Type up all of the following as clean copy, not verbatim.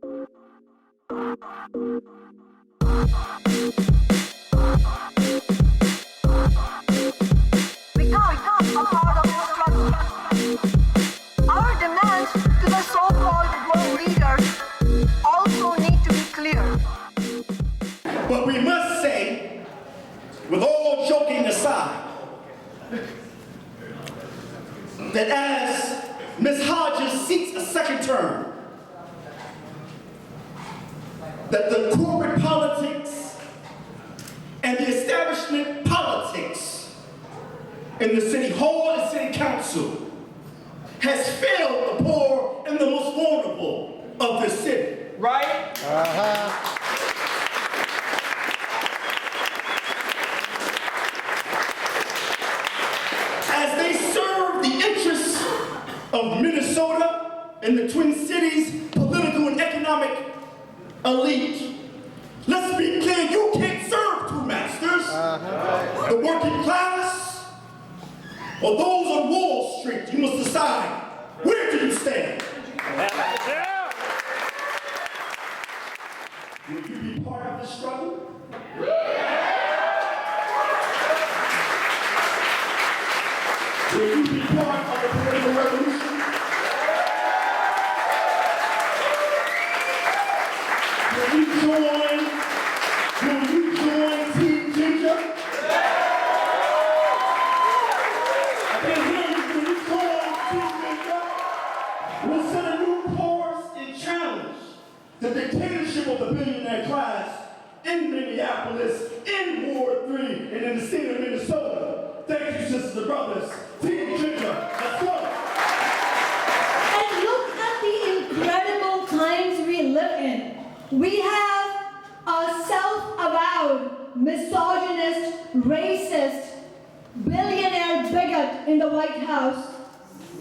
a part of the struggle. Our demands to the so-called world leaders also need to be clear. But we must say, with all joking aside, that as Ms. Hodges seeks a second term, that the corporate politics and the establishment politics in the City Hall and City Council has failed the poor and the most vulnerable of the city. Right? As they serve the interests of Minnesota and the Twin Cities political and economic elite, let's be clear, you can't serve two masters. The working class or those on Wall Street. You must decide, where do you stand? Will you be part of the struggle? Will you be part of the political revolution? Will you join Team Ginger? I can't hear you. Will you join Team Ginger? We'll set a new course and challenge the dictatorship of the billionaire class in Minneapolis, in Ward 3, and in the state of Minnesota. Thank you, sisters and brothers. Team Ginger, let's go. And look at the incredible times we live in. We have a self-avowed, misogynist, racist, billionaire bigot in the White House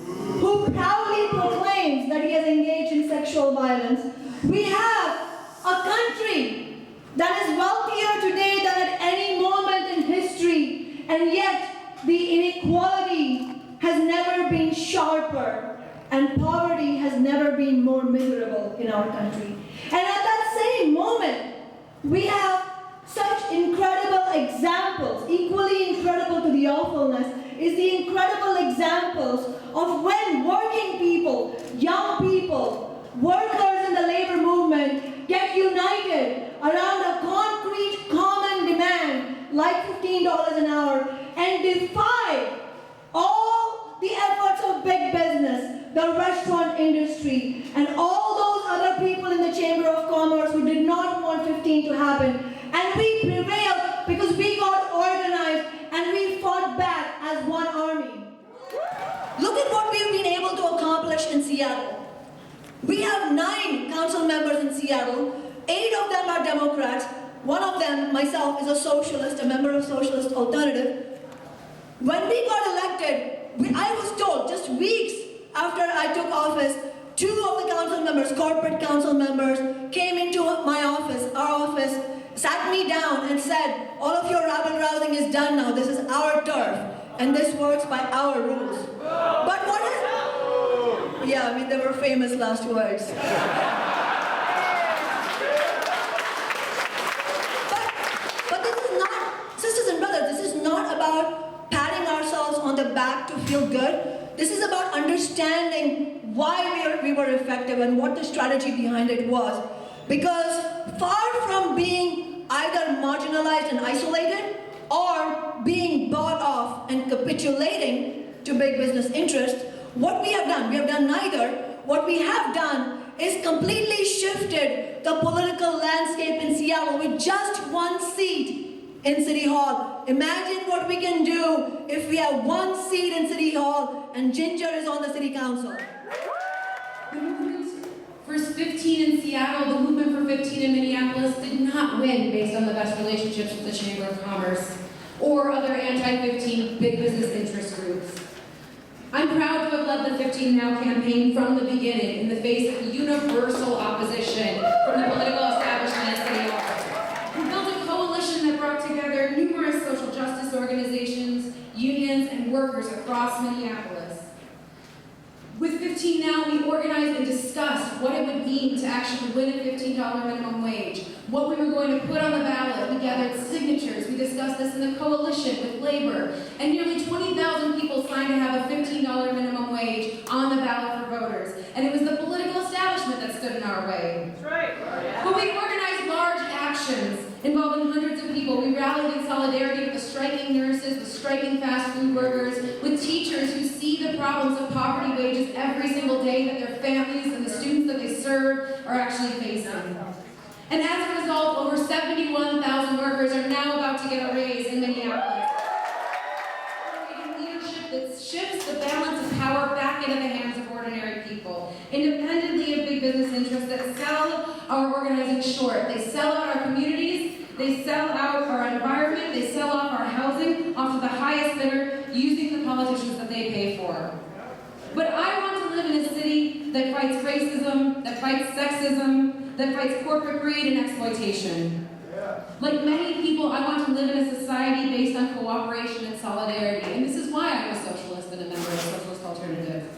who proudly proclaims that he has engaged in sexual violence. We have a country that is wealthier today than at any moment in history, and yet the inequality has never been sharper, and poverty has never been more miserable in our country. And at that same moment, we have such incredible examples. Equally incredible to the awfulness is the incredible examples of when working people, young people, workers in the labor movement get united around a concrete common demand like $15 an hour and defy all the efforts of big business, the restaurant industry, and all those other people in the Chamber of Commerce who did not want 15 to happen. And we prevailed because we got organized and we fought back as one army. Look at what we've been able to accomplish in Seattle. We have 9 council members in Seattle. 8 of them are Democrats. One of them, myself, is a socialist, a member of Socialist Alternative. When we got elected, I was told just weeks after I took office, 2 of the council members, corporate council members, came into my office, our office, sat me down and said, all of your rabble-rousing is done now. This is our turf, and this works by our rules. But what is... Yeah, I mean, they were famous last words. But this is not, sisters and brothers, this is not about patting ourselves on the back to feel good. This is about understanding why we were effective and what the strategy behind it was. Because far from being either marginalized and isolated or being bought off and capitulating to big business interests, what we have done neither. What we have done is completely shifted the political landscape in Seattle with just 1 seat in City Hall. Imagine what we can do if we have 1 seat in City Hall and Ginger is on the City Council. The movement for 15 in Seattle, the movement for 15 in Minneapolis did not win based on the best relationships with the Chamber of Commerce or other anti-15 big business interest groups. I'm proud to have led the 15 Now campaign from the beginning in the face of universal opposition from the political establishment at City Hall. We built a coalition that brought together numerous social justice organizations, unions, and workers across Minneapolis. With 15 Now, we organized and discussed what it would mean to actually win a $15 minimum wage, what we were going to put on the ballot. We gathered signatures, we discussed this in the coalition with labor, and nearly 20,000 people signed to have a $15 minimum wage on the ballot for voters. And it was the political establishment that stood in our way. That's right. But we organized large actions involving hundreds of people. We rallied in solidarity with the striking nurses, the striking fast food workers, with teachers who see the problems of poverty wages every single day that their families and the students that they serve are actually facing. And as a result, over 71,000 workers are now about to get a raise in Minneapolis. Creating leadership that shifts the balance of power back into the hands of ordinary people, independently of big business interests that sell our organizing short. They sell out our communities, they sell out our environment, they sell off our housing, off to the highest bidder, using the politicians that they pay for. But I want to live in a city that fights racism, that fights sexism, that fights corporate greed and exploitation. Like many people, I want to live in a society based on cooperation and solidarity. And this is why I'm a socialist and a member of Socialist Alternative.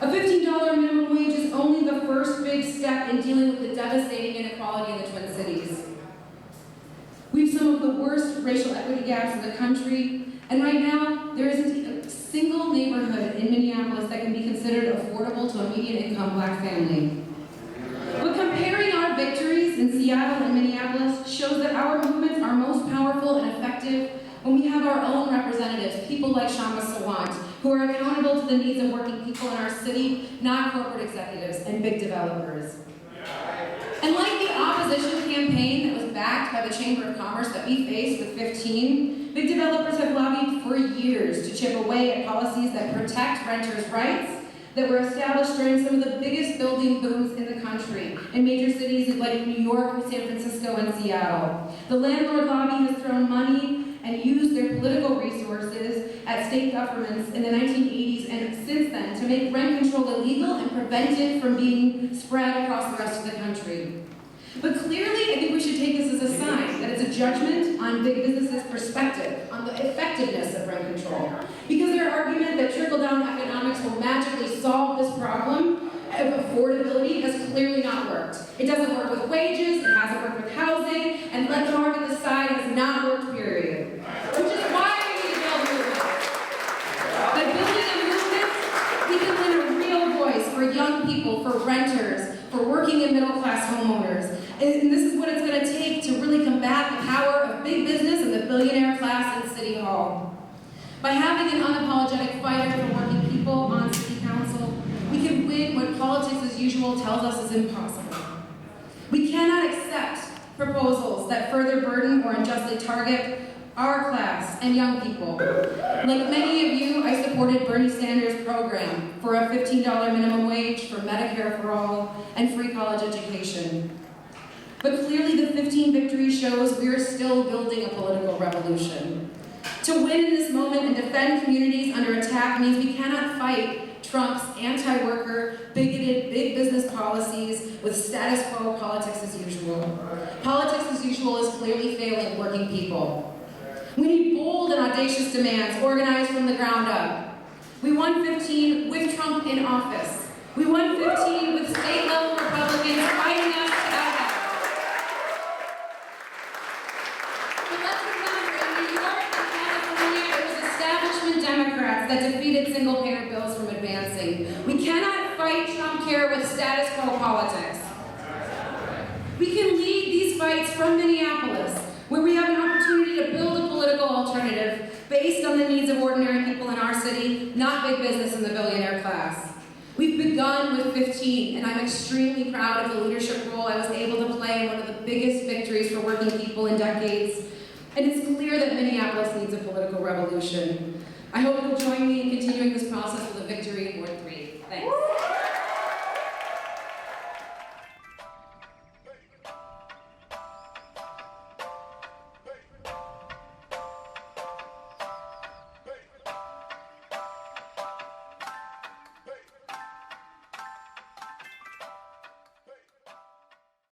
A $15 minimum wage is only the first big step in dealing with the devastating inequality in the Twin Cities. We have some of the worst racial equity gaps in the country, and right now, there isn't a single neighborhood in Minneapolis that can be considered affordable to a median-income Black family. But comparing our victories in Seattle and Minneapolis shows that our movements are most powerful and effective when we have our own representatives, people like Shama Sawant, who are accountable to the needs of working people in our city, not corporate executives and big developers. And like the opposition campaign that was backed by the Chamber of Commerce that we faced with 15, big developers have lobbied for years to chip away at policies that protect renters' rights that were established during some of the biggest building booms in the country, in major cities like New York, San Francisco, and Seattle. The landlord lobby has thrown money and used their political resources at state governments in the 1980s and since then to make rent control illegal and prevent it from being spread across the rest of the country. But clearly, I think we should take this as a sign that it's a judgment on big businesses' perspective on the effectiveness of rent control. Because their argument that trickle-down economics will magically solve this problem of affordability has clearly not worked. It doesn't work with wages, it hasn't worked with housing, and let the market decide has not worked, period. Which is why we need to build movements. By building a movement, we can win a real voice for young people, for renters, for working and middle-class homeowners. And this is what it's going to take to really combat the power of big business and the billionaire class in City Hall. By having an unapologetic fighter for working people on City Council, we can win what politics as usual tells us is impossible. We cannot accept proposals that further burden or unjustly target our class and young people. Like many of you, I supported Bernie Sanders' program for a $15 minimum wage, for Medicare for all, and free college education. But clearly the 15 victory shows we are still building a political revolution. To win in this moment and defend communities under attack means we cannot fight Trump's anti-worker, bigoted, big business policies with status quo politics as usual. Politics as usual is clearly failing working people. We need bold and audacious demands organized from the ground up. We won 15 with Trump in office. We won 15 with state-level Republicans fighting us out. But let's remember, in New York and California, it was establishment Democrats that defeated single-payer bills from advancing. We cannot fight Trump care with status quo politics. We can lead these fights from Minneapolis, where we have an opportunity to build a political alternative based on the needs of ordinary people in our city, not big business and the billionaire class. We've begun with 15, and I'm extremely proud of the leadership role I was able to play in one of the biggest victories for working people in decades. And it's clear that Minneapolis needs a political revolution. I hope you'll join me in continuing this process with a victory in Ward 3. Thanks.